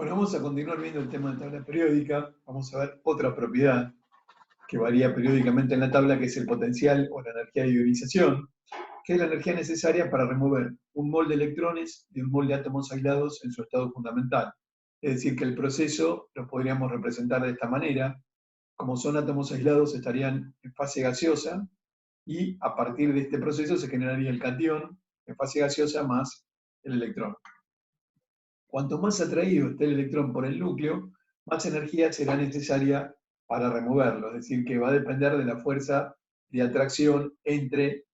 Bueno, vamos a continuar viendo el tema de tabla periódica. Vamos a ver otra propiedad que varía periódicamente en la tabla, que es el potencial o la energía de ionización, que es la energía necesaria para remover un mol de electrones de un mol de átomos aislados en su estado fundamental. Es decir, que el proceso lo podríamos representar de esta manera. Como son átomos aislados, estarían en fase gaseosa y a partir de este proceso se generaría el catión en fase gaseosa más el electrón. Cuanto más atraído esté el electrón por el núcleo, más energía será necesaria para removerlo, es decir, que va a depender de la fuerza de atracción entre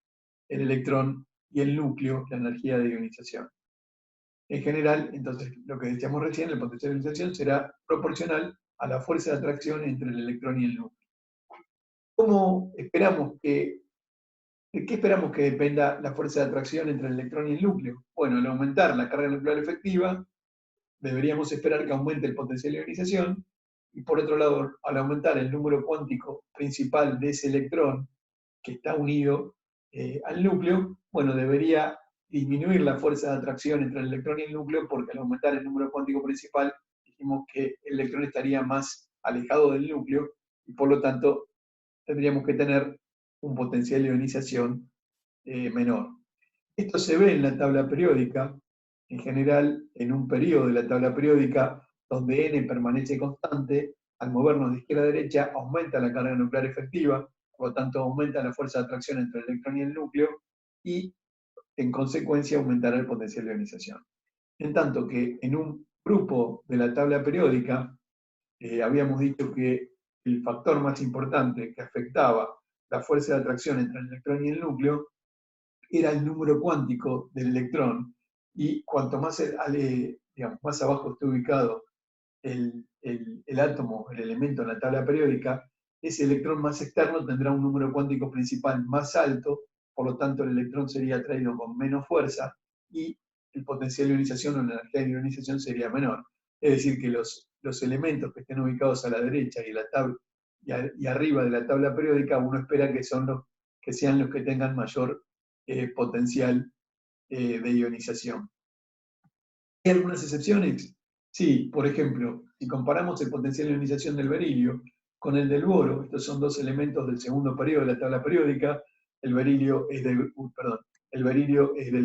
el electrón y el núcleo, la energía de ionización. En general, entonces, lo que decíamos recién, el potencial de ionización será proporcional a la fuerza de atracción entre el electrón y el núcleo. ¿De qué esperamos que dependa la fuerza de atracción entre el electrón y el núcleo? Bueno, al aumentar la carga nuclear efectiva, deberíamos esperar que aumente el potencial de ionización, y por otro lado, al aumentar el número cuántico principal de ese electrón que está unido al núcleo, bueno, debería disminuir la fuerza de atracción entre el electrón y el núcleo, porque al aumentar el número cuántico principal, dijimos que el electrón estaría más alejado del núcleo, y por lo tanto tendríamos que tener un potencial de ionización menor. Esto se ve en la tabla periódica, en general en un periodo de la tabla periódica donde n permanece constante. Al movernos de izquierda a derecha aumenta la carga nuclear efectiva, por lo tanto aumenta la fuerza de atracción entre el electrón y el núcleo y en consecuencia aumentará el potencial de ionización. En tanto que en un grupo de la tabla periódica habíamos dicho que el factor más importante que afectaba la fuerza de atracción entre el electrón y el núcleo era el número cuántico del electrón, y cuanto más, digamos, más abajo esté ubicado el átomo, el elemento en la tabla periódica, ese electrón más externo tendrá un número cuántico principal más alto, por lo tanto el electrón sería atraído con menos fuerza y el potencial de ionización o la energía de ionización sería menor. Es decir, que los elementos que estén ubicados a la derecha y arriba de la tabla periódica, uno espera que sean los que tengan mayor potencial de ionización. ¿Hay algunas excepciones? Sí, por ejemplo, si comparamos el potencial de ionización del berilio con el del boro, estos son dos elementos del segundo periodo de la tabla periódica, el berilio es del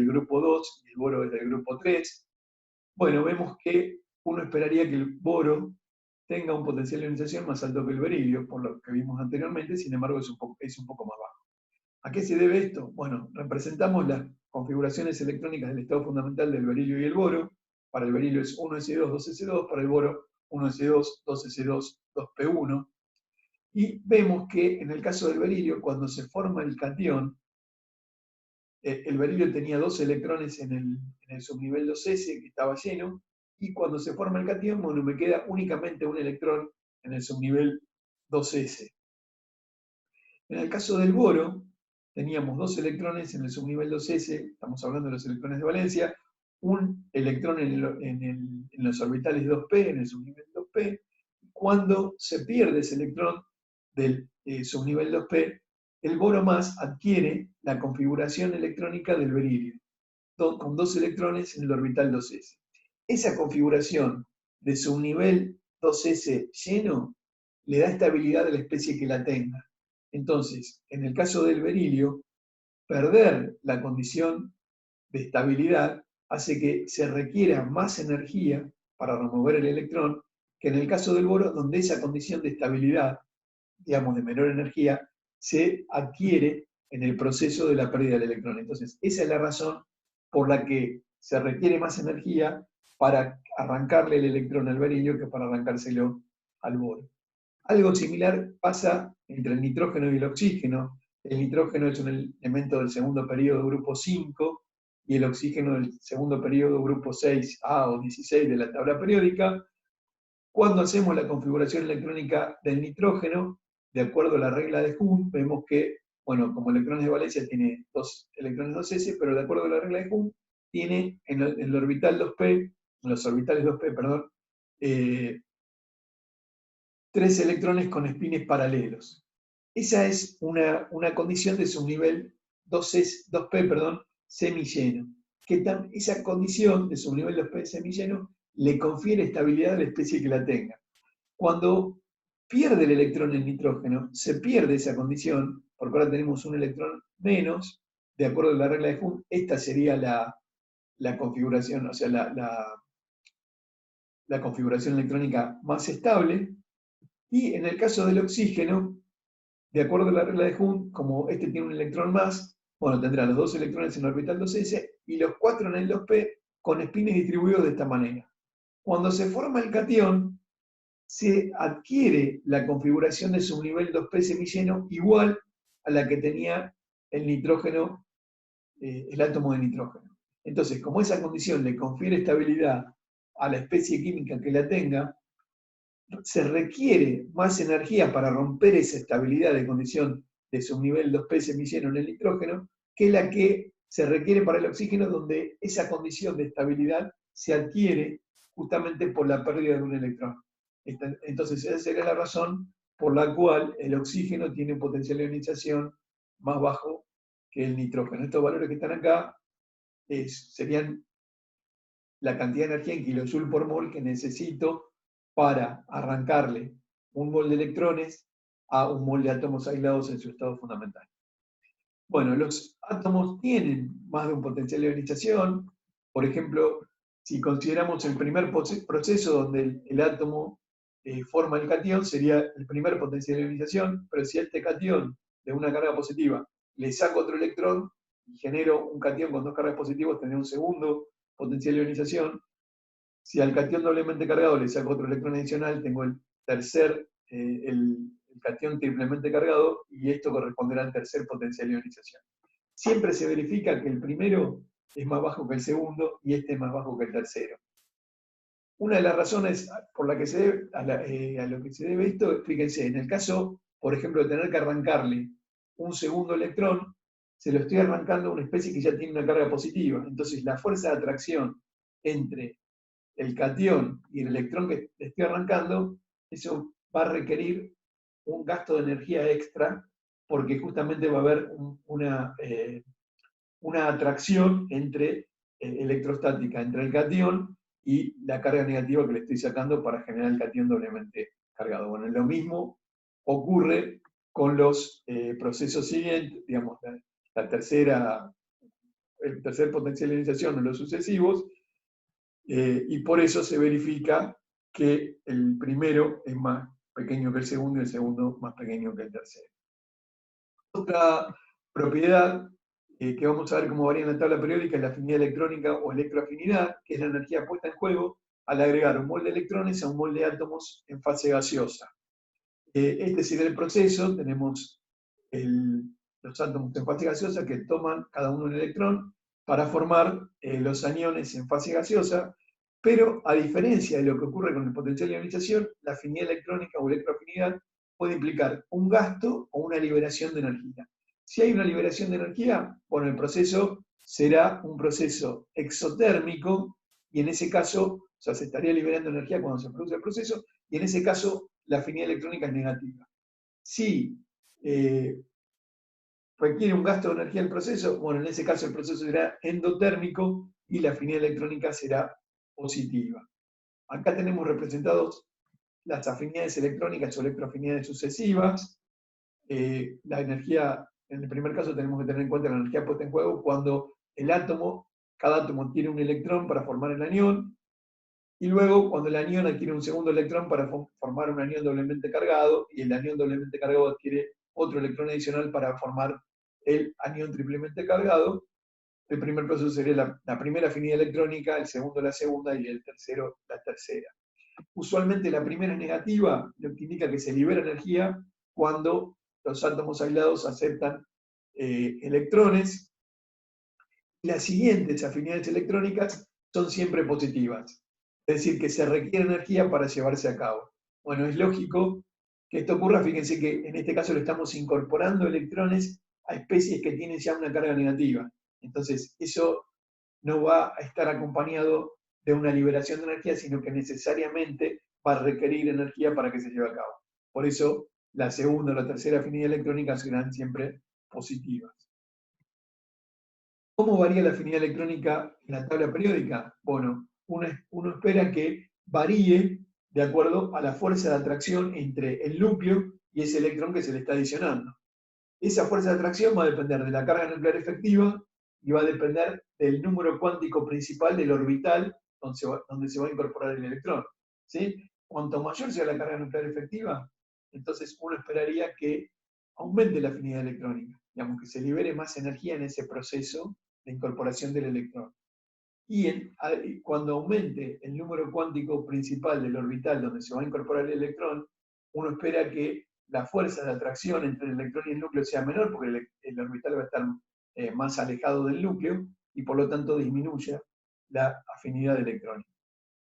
grupo 2 y el boro es del grupo 3. Bueno, vemos que uno esperaría que el boro tenga un potencial de ionización más alto que el berilio, por lo que vimos anteriormente, sin embargo es un poco más bajo. ¿A qué se debe esto? Bueno, representamos las configuraciones electrónicas del estado fundamental del berilio y el boro. Para el berilio es 1s2, 2s2, para el boro 1s2, 2s2, 2p1. Y vemos que en el caso del berilio, cuando se forma el catión, el berilio tenía dos electrones en el subnivel 2s que estaba lleno, y cuando se forma el catión, bueno, me queda únicamente un electrón en el subnivel 2s. En el caso del boro, teníamos dos electrones en el subnivel 2s, estamos hablando de los electrones de valencia, un electrón en los orbitales 2p, en el subnivel 2p. Cuando se pierde ese electrón del subnivel 2p, el boro más adquiere la configuración electrónica del berilio, con dos electrones en el orbital 2s. Esa configuración de subnivel 2s lleno le da estabilidad a la especie que la tenga. Entonces, en el caso del berilio, perder la condición de estabilidad hace que se requiera más energía para remover el electrón que en el caso del boro, donde esa condición de estabilidad, digamos, de menor energía, se adquiere en el proceso de la pérdida del electrón. Entonces, esa es la razón por la que se requiere más energía para arrancarle el electrón al berilio que para arrancárselo al boro. Algo similar pasa entre el nitrógeno y el oxígeno. El nitrógeno es un elemento del segundo periodo grupo 5 y el oxígeno del segundo periodo grupo 6A o 16 de la tabla periódica. Cuando hacemos la configuración electrónica del nitrógeno, de acuerdo a la regla de Hund, vemos que, bueno, como electrones de valencia tiene dos electrones 2s, pero de acuerdo a la regla de Hund, tiene en el orbital 2p, en los orbitales 2p, perdón, tres electrones con espines paralelos. Esa es una condición de subnivel 2p, semilleno. Esa condición de subnivel 2p semilleno le confiere estabilidad a la especie que la tenga. Cuando pierde el electrón el nitrógeno, se pierde esa condición, porque ahora tenemos un electrón menos, de acuerdo a la regla de Hund, esta sería la configuración, o sea, la configuración electrónica más estable. Y en el caso del oxígeno, de acuerdo a la regla de Hund, como este tiene un electrón más, bueno, tendrá los 2 electrones en orbital 2s y los 4 en el 2p con espines distribuidos de esta manera. Cuando se forma el catión, se adquiere la configuración de subnivel 2p semilleno igual a la que tenía el nitrógeno, el átomo de nitrógeno. Entonces, como esa condición le confiere estabilidad a la especie química que la tenga, se requiere más energía para romper esa estabilidad de condición de subnivel 2p semilleno en el nitrógeno que la que se requiere para el oxígeno, donde esa condición de estabilidad se adquiere justamente por la pérdida de un electrón. Entonces, esa sería la razón por la cual el oxígeno tiene un potencial de ionización más bajo que el nitrógeno. Estos valores que están acá serían la cantidad de energía en kilojoule por mol que necesito para arrancarle un mol de electrones a un mol de átomos aislados en su estado fundamental. Bueno, los átomos tienen más de un potencial de ionización. Por ejemplo, si consideramos el primer proceso donde el átomo forma el catión, sería el primer potencial de ionización, pero si a este catión de una carga positiva le saco otro electrón y genero un catión con 2 cargas positivas, tendré un segundo potencial de ionización. Si al catión doblemente cargado le saco otro electrón adicional, tengo el tercer, el catión triplemente cargado, y esto corresponderá al tercer potencial de ionización. Siempre se verifica que el primero es más bajo que el segundo y este es más bajo que el tercero. Una de las razones por la que se debe, a lo que se debe esto, fíjense, en el caso, por ejemplo, de tener que arrancarle un segundo electrón, se lo estoy arrancando a una especie que ya tiene una carga positiva. Entonces, la fuerza de atracción entre el catión y el electrón que le estoy arrancando, eso va a requerir un gasto de energía extra, porque justamente va a haber una atracción electrostática entre el catión y la carga negativa que le estoy sacando para generar el catión doblemente cargado. Bueno, lo mismo ocurre con los procesos siguientes, digamos, el tercer potencial de ionización o los sucesivos, y por eso se verifica que el primero es más pequeño que el segundo y el segundo más pequeño que el tercero. Otra propiedad que vamos a ver cómo varía en la tabla periódica es la afinidad electrónica o electroafinidad, que es la energía puesta en juego al agregar un mol de electrones a un mol de átomos en fase gaseosa. Este sería el proceso. Tenemos los átomos en fase gaseosa que toman cada uno un electrón para formar los aniones en fase gaseosa, pero a diferencia de lo que ocurre con el potencial de ionización, la afinidad electrónica o electroafinidad puede implicar un gasto o una liberación de energía. Si hay una liberación de energía, bueno, el proceso será un proceso exotérmico, y en ese caso, o sea, se estaría liberando energía cuando se produce el proceso, y en ese caso la afinidad electrónica es negativa. Si requiere un gasto de energía el proceso, bueno, en ese caso el proceso será endotérmico y la afinidad electrónica será positiva. Acá tenemos representados las afinidades electrónicas o electroafinidades sucesivas. La energía, en el primer caso tenemos que tener en cuenta la energía puesta en juego cuando cada átomo tiene un electrón para formar el anión, y luego cuando el anión adquiere un segundo electrón para formar un anión doblemente cargado, y el anión doblemente cargado adquiere otro electrón adicional para formar el anión triplemente cargado. El primer proceso sería la primera afinidad electrónica, el segundo la segunda y el tercero la tercera. Usualmente la primera es negativa, lo que indica que se libera energía cuando los átomos aislados aceptan electrones. Las siguientes afinidades electrónicas son siempre positivas, es decir, que se requiere energía para llevarse a cabo. Bueno, es lógico que esto ocurra. Fíjense que en este caso le estamos incorporando electrones a especies que tienen ya una carga negativa. Entonces, eso no va a estar acompañado de una liberación de energía, sino que necesariamente va a requerir energía para que se lleve a cabo. Por eso, la segunda o la tercera afinidad electrónica serán siempre positivas. ¿Cómo varía la afinidad electrónica en la tabla periódica? Bueno, uno espera que varíe de acuerdo a la fuerza de atracción entre el núcleo y ese electrón que se le está adicionando. Esa fuerza de atracción va a depender de la carga nuclear efectiva y va a depender del número cuántico principal del orbital donde se va a incorporar el electrón. ¿Sí? Cuanto mayor sea la carga nuclear efectiva, entonces uno esperaría que aumente la afinidad electrónica, digamos que se libere más energía en ese proceso de incorporación del electrón. Y cuando aumente el número cuántico principal del orbital donde se va a incorporar el electrón, uno espera que la fuerza de atracción entre el electrón y el núcleo sea menor, porque el orbital va a estar más alejado del núcleo y por lo tanto disminuya la afinidad electrónica.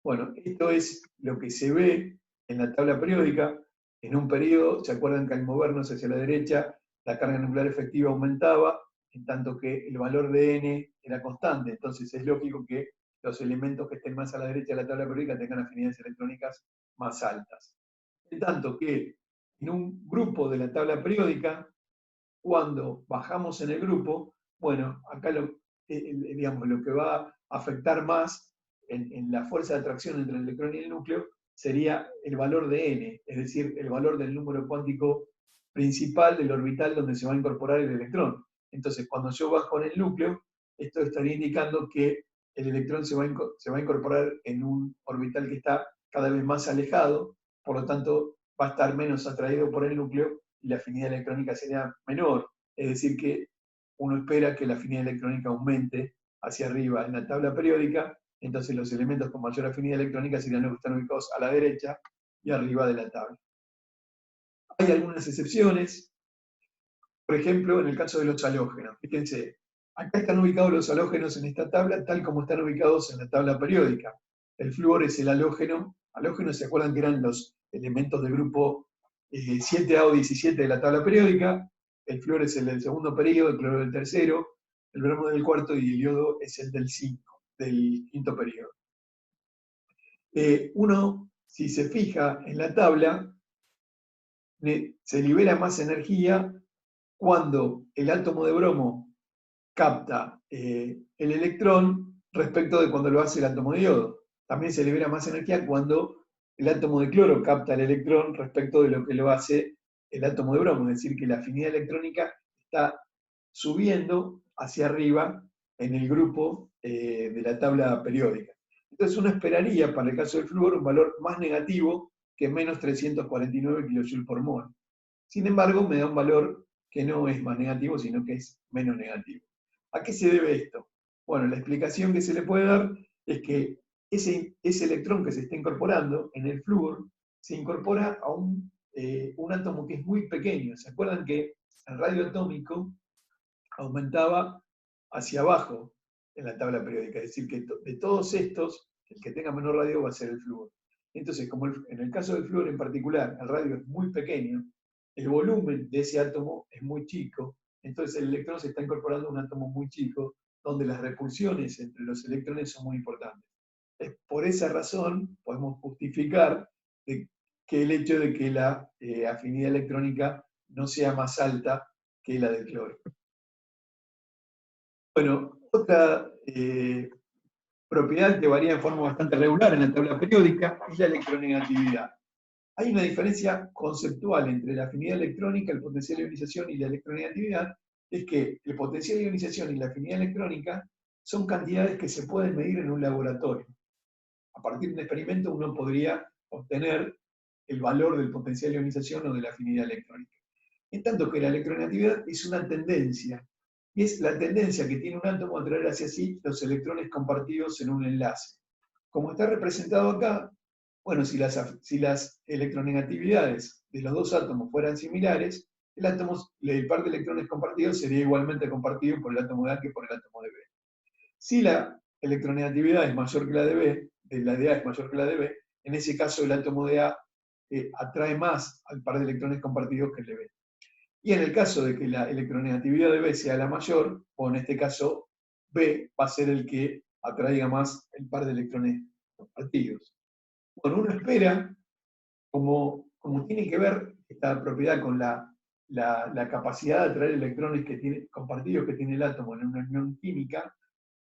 Bueno, esto es lo que se ve en la tabla periódica. En un periodo, ¿se acuerdan que al movernos hacia la derecha, la carga nuclear efectiva aumentaba, en tanto que el valor de n era constante? Entonces es lógico que los elementos que estén más a la derecha de la tabla periódica tengan afinidades electrónicas más altas. En tanto que en un grupo de la tabla periódica, cuando bajamos en el grupo, bueno, acá digamos, lo que va a afectar más en la fuerza de atracción entre el electrón y el núcleo sería el valor de n, es decir, el valor del número cuántico principal del orbital donde se va a incorporar el electrón. Entonces, cuando yo bajo en el núcleo, esto estaría indicando que el electrón se va a incorporar en un orbital que está cada vez más alejado, por lo tanto, va a estar menos atraído por el núcleo y la afinidad electrónica sería menor. Es decir, que uno espera que la afinidad electrónica aumente hacia arriba en la tabla periódica, entonces los elementos con mayor afinidad electrónica serían los que están ubicados a la derecha y arriba de la tabla. Hay algunas excepciones, por ejemplo, en el caso de los halógenos. Fíjense, acá están ubicados los halógenos en esta tabla tal como están ubicados en la tabla periódica. El flúor es el halógeno. Halógenos, ¿se acuerdan que eran los elementos del grupo 7A o 17 de la tabla periódica? El flúor es el del segundo periodo, el cloro del tercero, el bromo del cuarto y el yodo es el del quinto periodo. Uno, si se fija en la tabla, se libera más energía cuando el átomo de bromo capta el electrón respecto de cuando lo hace el átomo de yodo. También se libera más energía cuando el átomo de cloro capta el electrón respecto de lo que lo hace el átomo de bromo, es decir, que la afinidad electrónica está subiendo hacia arriba en el grupo de la tabla periódica. Entonces uno esperaría, para el caso del flúor, un valor más negativo que menos 349 kJ por mol. Sin embargo, me da un valor que no es más negativo, sino que es menos negativo. ¿A qué se debe esto? Bueno, la explicación que se le puede dar es que ese electrón que se está incorporando en el flúor se incorpora a un átomo que es muy pequeño. ¿Se acuerdan que el radio atómico aumentaba hacia abajo en la tabla periódica? Es decir, que de todos estos, el que tenga menor radio va a ser el flúor. Entonces, como en el caso del flúor en particular, el radio es muy pequeño, el volumen de ese átomo es muy chico, entonces el electrón se está incorporando a un átomo muy chico, donde las repulsiones entre los electrones son muy importantes. Es por esa razón podemos justificar que el hecho de que la afinidad electrónica no sea más alta que la del cloro. Bueno, otra propiedad que varía de forma bastante regular en la tabla periódica es la electronegatividad. Hay una diferencia conceptual entre la afinidad electrónica, el potencial de ionización y la electronegatividad, es que el potencial de ionización y la afinidad electrónica son cantidades que se pueden medir en un laboratorio. A partir de un experimento uno podría obtener el valor del potencial de ionización o de la afinidad electrónica. En tanto que la electronegatividad es una tendencia, y es la tendencia que tiene un átomo a traer hacia sí los electrones compartidos en un enlace. Como está representado acá, bueno, si las electronegatividades de los dos átomos fueran similares, el par de electrones compartidos sería igualmente compartido por el átomo de A que por el átomo de B. Si la electronegatividad es mayor que la de B, la de A es mayor que la de B, en ese caso el átomo de A atrae más al par de electrones compartidos que el de B. Y en el caso de que la electronegatividad de B sea la mayor, o en este caso B va a ser el que atraiga más el par de electrones compartidos. Bueno, uno espera, como tiene que ver esta propiedad con la capacidad de atraer electrones compartidos que tiene el átomo en una unión química,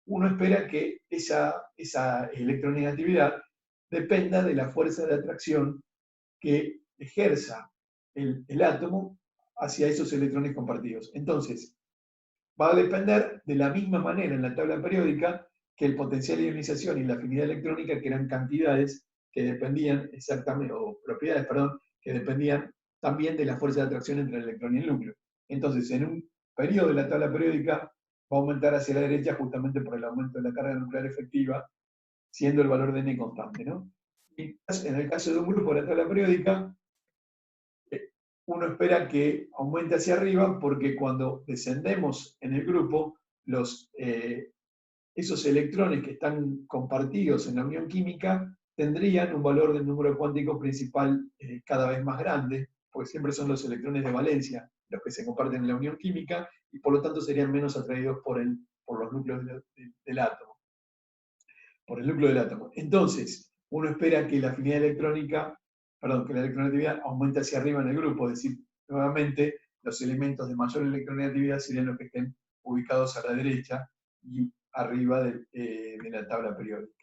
uno espera que esa electronegatividad dependa de la fuerza de atracción que ejerza el átomo hacia esos electrones compartidos. Entonces, va a depender de la misma manera en la tabla periódica que el potencial de ionización y la afinidad electrónica, que eran cantidades que dependían exactamente, o propiedades, perdón, que dependían también de la fuerza de atracción entre el electrón y el núcleo. Entonces, en un periodo de la tabla periódica va a aumentar hacia la derecha justamente por el aumento de la carga nuclear efectiva, siendo el valor de n constante, ¿no? Y en el caso de un grupo de la tabla periódica, uno espera que aumente hacia arriba porque cuando descendemos en el grupo, esos electrones que están compartidos en la unión química tendrían un valor del número cuántico principal cada vez más grande, porque siempre son los electrones de valencia los que se comparten en la unión química y por lo tanto serían menos atraídos por los núcleos del átomo, por el núcleo del átomo. Entonces, uno espera que la afinidad electrónica, perdón, que la electronegatividad aumente hacia arriba en el grupo, es decir, nuevamente los elementos de mayor electronegatividad serían los que estén ubicados a la derecha y arriba de la tabla periódica.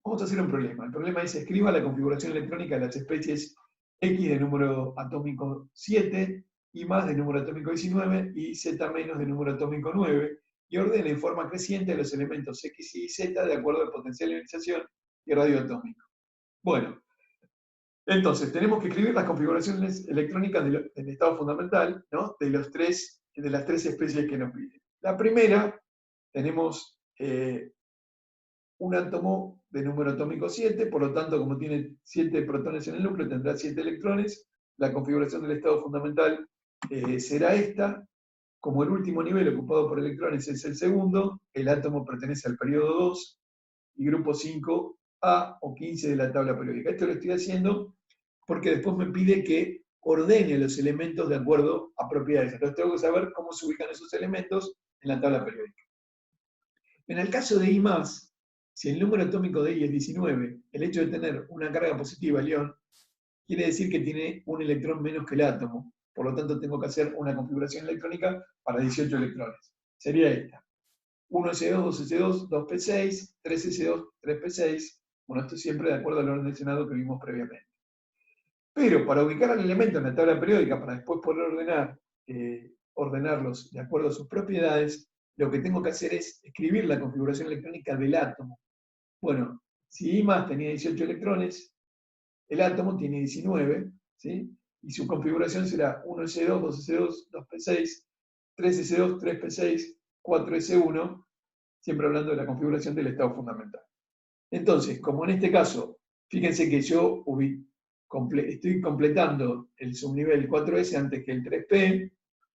Vamos a hacer un problema. El problema es: escriba la configuración electrónica de las especies X de número atómico 7, Y más de número atómico 19 y Z menos de número atómico 9, y ordena en forma creciente los elementos X y Z de acuerdo al potencial de ionización y radio atómico. Bueno, entonces tenemos que escribir las configuraciones electrónicas del estado fundamental, ¿no? de las tres especies que nos piden. La primera, tenemos un átomo de número atómico 7, por lo tanto, como tiene 7 protones en el núcleo, tendrá 7 electrones. La configuración del estado fundamental será esta. Como el último nivel ocupado por electrones es el segundo, el átomo pertenece al periodo 2 y grupo 5A o 15 de la tabla periódica. Esto lo estoy haciendo porque después me pide que ordene los elementos de acuerdo a propiedades. Entonces tengo que saber cómo se ubican esos elementos en la tabla periódica. En el caso de I+, si el número atómico de I es 19, el hecho de tener una carga positiva León quiere decir que tiene un electrón menos que el átomo. Por lo tanto, tengo que hacer una configuración electrónica para 18 electrones. Sería esta: 1s2, 2s2, 2p6, 3s2, 3p6. Bueno, esto siempre de acuerdo al orden de Senado que vimos previamente. Pero para ubicar al elemento en la tabla periódica, para después poder ordenarlos de acuerdo a sus propiedades, lo que tengo que hacer es escribir la configuración electrónica del átomo. Bueno, si I+ tenía 18 electrones, el átomo tiene 19, ¿sí? Y su configuración será 1s2, 2s2, 2p6, 3s2, 3p6, 4s1, siempre hablando de la configuración del estado fundamental. Entonces, como en este caso, fíjense que yo estoy completando el subnivel 4s antes que el 3p,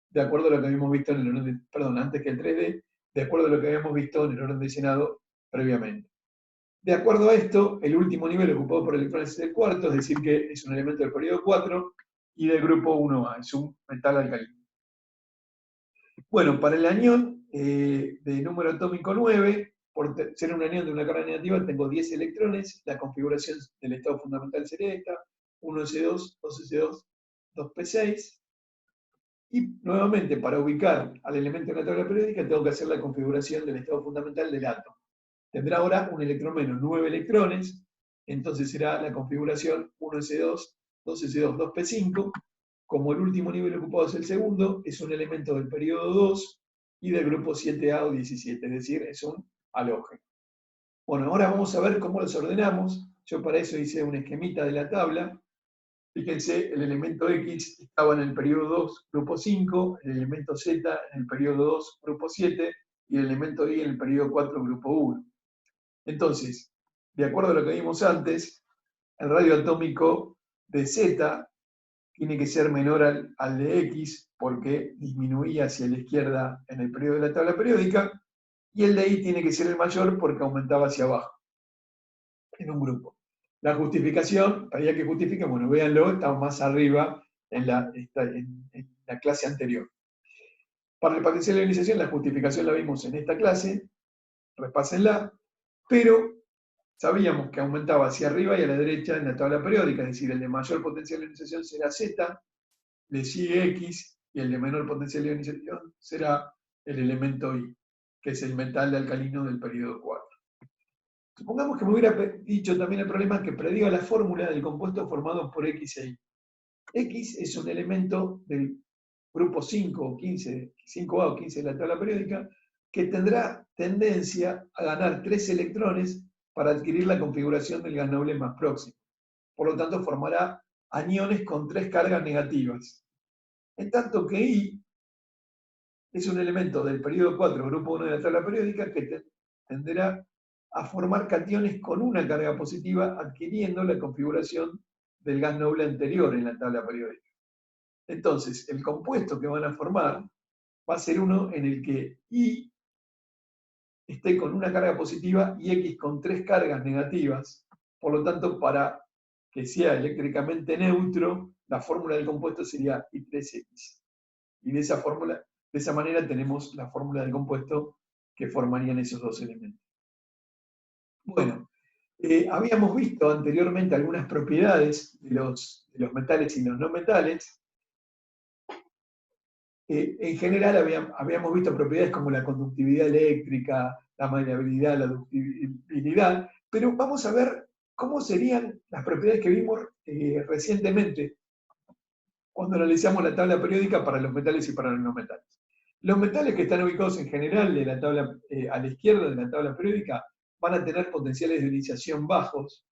de acuerdo a lo que habíamos visto en el orden antes que el 3d, de acuerdo a lo que habíamos visto en el orden de Senado previamente. De acuerdo a esto, el último nivel ocupado por electrones es el cuarto, es decir, que es un elemento del periodo 4 y del grupo 1A, es un metal alcalino. Bueno, para el anión de número atómico 9, por ser un anión de una carga negativa, tengo 10 electrones. La configuración del estado fundamental sería esta: 1s2, 2s2, 2p6. Y nuevamente, para ubicar al elemento en la tabla periódica, tengo que hacer la configuración del estado fundamental del átomo. Tendrá ahora un electrón menos, 9 electrones, entonces será la configuración 1s2, 2s2, 2p5. Como el último nivel ocupado es el segundo, es un elemento del periodo 2 y del grupo 7A o 17, es decir, es un halógeno. Bueno, ahora vamos a ver cómo los ordenamos. Yo para eso hice un esquemita de la tabla. Fíjense, el elemento X estaba en el periodo 2, grupo 5, el elemento Z en el periodo 2, grupo 7, y el elemento Y en el periodo 4, grupo 1. Entonces, de acuerdo a lo que vimos antes, el radio atómico de Z tiene que ser menor al de X porque disminuía hacia la izquierda en el periodo de la tabla periódica, y el de Y tiene que ser el mayor porque aumentaba hacia abajo en un grupo. La justificación, para que justifique, bueno, véanlo, estamos más arriba en la clase anterior. Para el potencial de ionización, la justificación la vimos en esta clase, repásenla, pero sabíamos que aumentaba hacia arriba y a la derecha en la tabla periódica, es decir, el de mayor potencial de ionización será Z, le sigue X, y el de menor potencial de ionización será el elemento Y, que es el metal alcalino del periodo 4. Supongamos que me hubiera dicho también el problema que prediga la fórmula del compuesto formado por X e Y. X es un elemento del grupo 5 o 15, 5A o 15 de la tabla periódica, que tendrá tendencia a ganar 3 electrones para adquirir la configuración del gas noble más próximo. Por lo tanto, formará aniones con 3 cargas negativas. En tanto que I es un elemento del periodo 4, grupo 1 de la tabla periódica, que tenderá a formar cationes con una carga positiva, adquiriendo la configuración del gas noble anterior en la tabla periódica. Entonces, el compuesto que van a formar va a ser uno en el que I esté con una carga positiva y X con 3 cargas negativas. Por lo tanto, para que sea eléctricamente neutro, la fórmula del compuesto sería I3X. Y de esa manera tenemos la fórmula del compuesto que formarían esos dos elementos. Bueno, habíamos visto anteriormente algunas propiedades de los metales y los no metales. En general habíamos visto propiedades como la conductividad eléctrica, la maleabilidad, la ductibilidad, pero vamos a ver cómo serían las propiedades que vimos recientemente cuando analizamos la tabla periódica para los metales y para los no metales. Los metales que están ubicados en general de la tabla, a la izquierda de la tabla periódica van a tener potenciales de ionización bajos.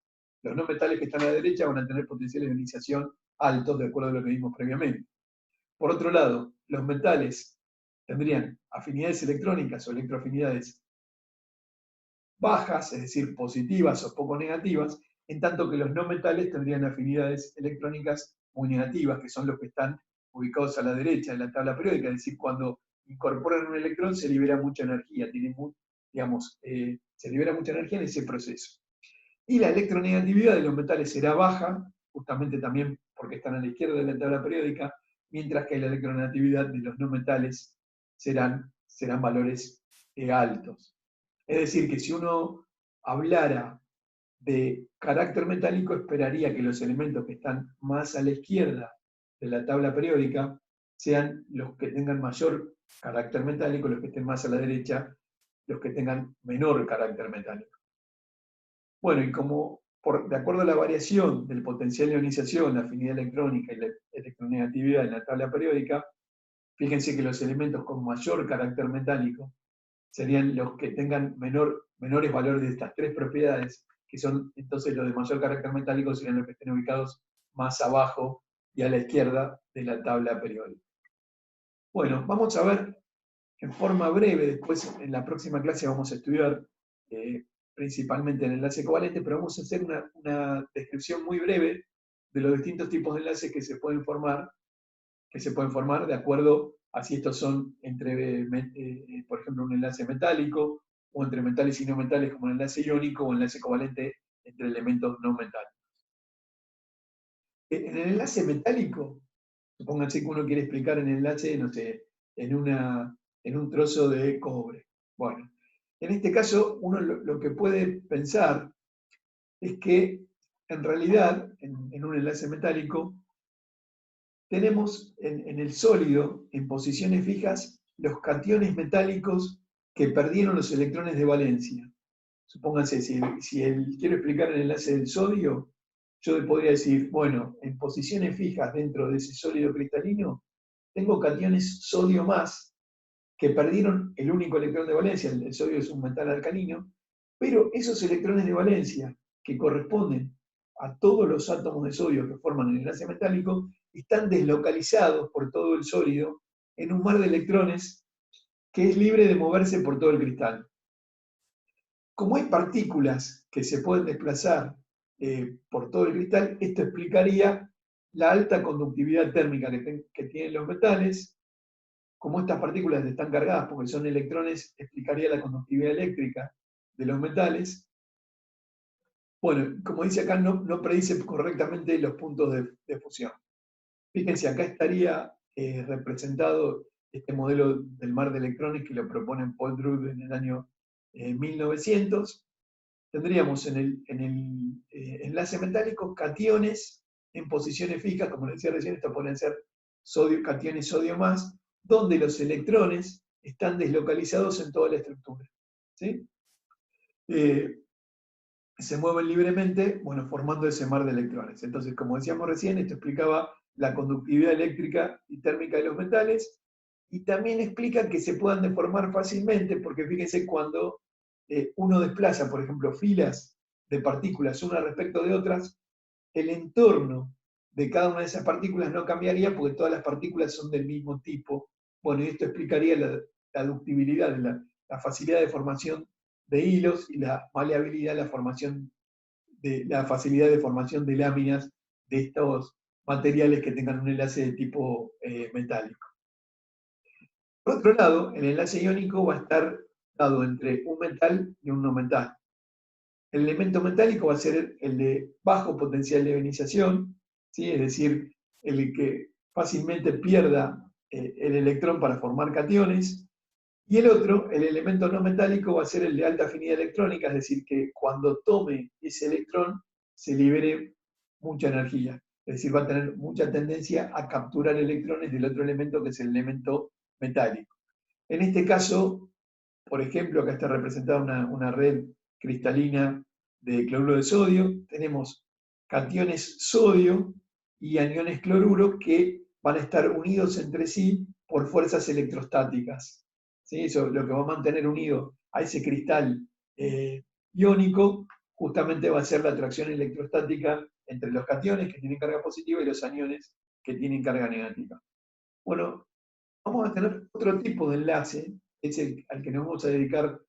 Los no metales que están a la derecha van a tener potenciales de ionización altos, de acuerdo a lo que vimos previamente. Por otro lado, los metales tendrían afinidades electrónicas o electroafinidades bajas, es decir, positivas o poco negativas, en tanto que los no metales tendrían afinidades electrónicas muy negativas, que son los que están ubicados a la derecha de la tabla periódica, es decir, cuando incorporan un electrón se libera mucha energía, se libera mucha energía en ese proceso. Y la electronegatividad de los metales será baja, justamente también porque están a la izquierda de la tabla periódica, mientras que la electronegatividad de los no metales serán valores altos. Es decir, que si uno hablara de carácter metálico, esperaría que los elementos que están más a la izquierda de la tabla periódica sean los que tengan mayor carácter metálico, los que estén más a la derecha, los que tengan menor carácter metálico. Bueno, y como de acuerdo a la variación del potencial de ionización, la afinidad electrónica y la electronegatividad en la tabla periódica, fíjense que los elementos con mayor carácter metálico serían los que tengan menores valores de estas tres propiedades, que son entonces los de mayor carácter metálico, serían los que estén ubicados más abajo y a la izquierda de la tabla periódica. Bueno, vamos a ver en forma breve, después en la próxima clase vamos a estudiar principalmente el enlace covalente, pero vamos a hacer una descripción muy breve de los distintos tipos de enlaces que se pueden formar de acuerdo a si estos son entre, por ejemplo, un enlace metálico, o entre metales y no metales como un enlace iónico, o enlace covalente entre elementos no metálicos. En el enlace metálico, supónganse que uno quiere explicar el enlace, no sé, en un trozo de cobre. Bueno, en este caso, uno lo que puede pensar es que, en realidad, en un enlace metálico, tenemos en el sólido, en posiciones fijas, los cationes metálicos que perdieron los electrones de valencia. Supónganse, si quiero explicar el enlace del sodio, yo podría decir, bueno, en posiciones fijas dentro de ese sólido cristalino, tengo cationes sodio más que perdieron el único electrón de valencia, el sodio es un metal alcalino, pero esos electrones de valencia que corresponden a todos los átomos de sodio que forman el enlace metálico, están deslocalizados por todo el sólido en un mar de electrones que es libre de moverse por todo el cristal. Como hay partículas que se pueden desplazar por todo el cristal, esto explicaría la alta conductividad térmica que tienen los metales. Como estas partículas están cargadas porque son electrones, explicaría la conductividad eléctrica de los metales. Bueno, como dice acá, no predice correctamente los puntos de fusión. Fíjense, acá estaría representado este modelo del mar de electrones que lo propone Paul Drude en el año 1900. Tendríamos en el enlace metálico cationes en posiciones fijas, como les decía recién, estos podrían ser cationes sodio más, donde los electrones están deslocalizados en toda la estructura. ¿Sí? Se mueven libremente, bueno, formando ese mar de electrones. Entonces, como decíamos recién, esto explicaba la conductividad eléctrica y térmica de los metales, y también explica que se puedan deformar fácilmente, porque fíjense, cuando uno desplaza, por ejemplo, filas de partículas unas respecto de otras, el entorno de cada una de esas partículas no cambiaría porque todas las partículas son del mismo tipo. Bueno, y esto explicaría la ductibilidad, la facilidad de formación de hilos y la maleabilidad, la facilidad de formación de láminas de estos materiales que tengan un enlace de tipo metálico. Por otro lado, el enlace iónico va a estar dado entre un metal y un no metal. El elemento metálico va a ser el de bajo potencial de ionización, ¿sí? Es decir, el que fácilmente pierda el electrón para formar cationes. Y el otro, el elemento no metálico, va a ser el de alta afinidad electrónica, es decir, que cuando tome ese electrón se libere mucha energía. Es decir, va a tener mucha tendencia a capturar electrones del otro elemento, que es el elemento metálico. En este caso, por ejemplo, acá está representada una red cristalina de cloruro de sodio. Tenemos cationes sodio y aniones cloruro que van a estar unidos entre sí por fuerzas electrostáticas. ¿Sí? Eso lo que va a mantener unido a ese cristal iónico justamente va a ser la atracción electrostática entre los cationes, que tienen carga positiva, y los aniones, que tienen carga negativa. Bueno, vamos a tener otro tipo de enlace, es el al que nos vamos a dedicar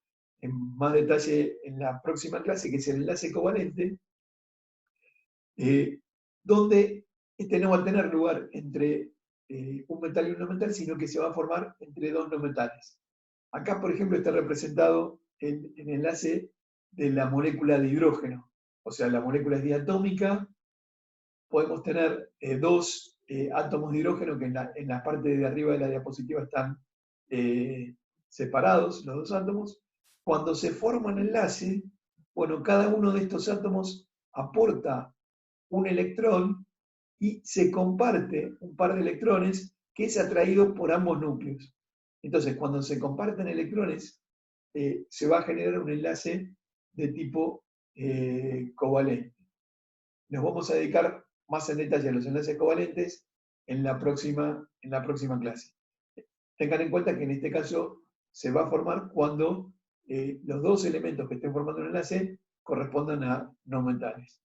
en más detalle en la próxima clase, que es el enlace covalente, donde este no va a tener lugar entre un metal y un no metal, sino que se va a formar entre dos no metales. Acá, por ejemplo, está representado el enlace de la molécula de hidrógeno. O sea, la molécula es diatómica, podemos tener dos átomos de hidrógeno que en la parte de arriba de la diapositiva están separados, los dos átomos. Cuando se forma un enlace, bueno, cada uno de estos átomos aporta un electrón y se comparte un par de electrones que es atraído por ambos núcleos. Entonces, cuando se comparten electrones, se va a generar un enlace de tipo covalente. Nos vamos a dedicar más en detalle a los enlaces covalentes en la próxima clase. Tengan en cuenta que en este caso se va a formar cuando los dos elementos que estén formando un enlace correspondan a no metales.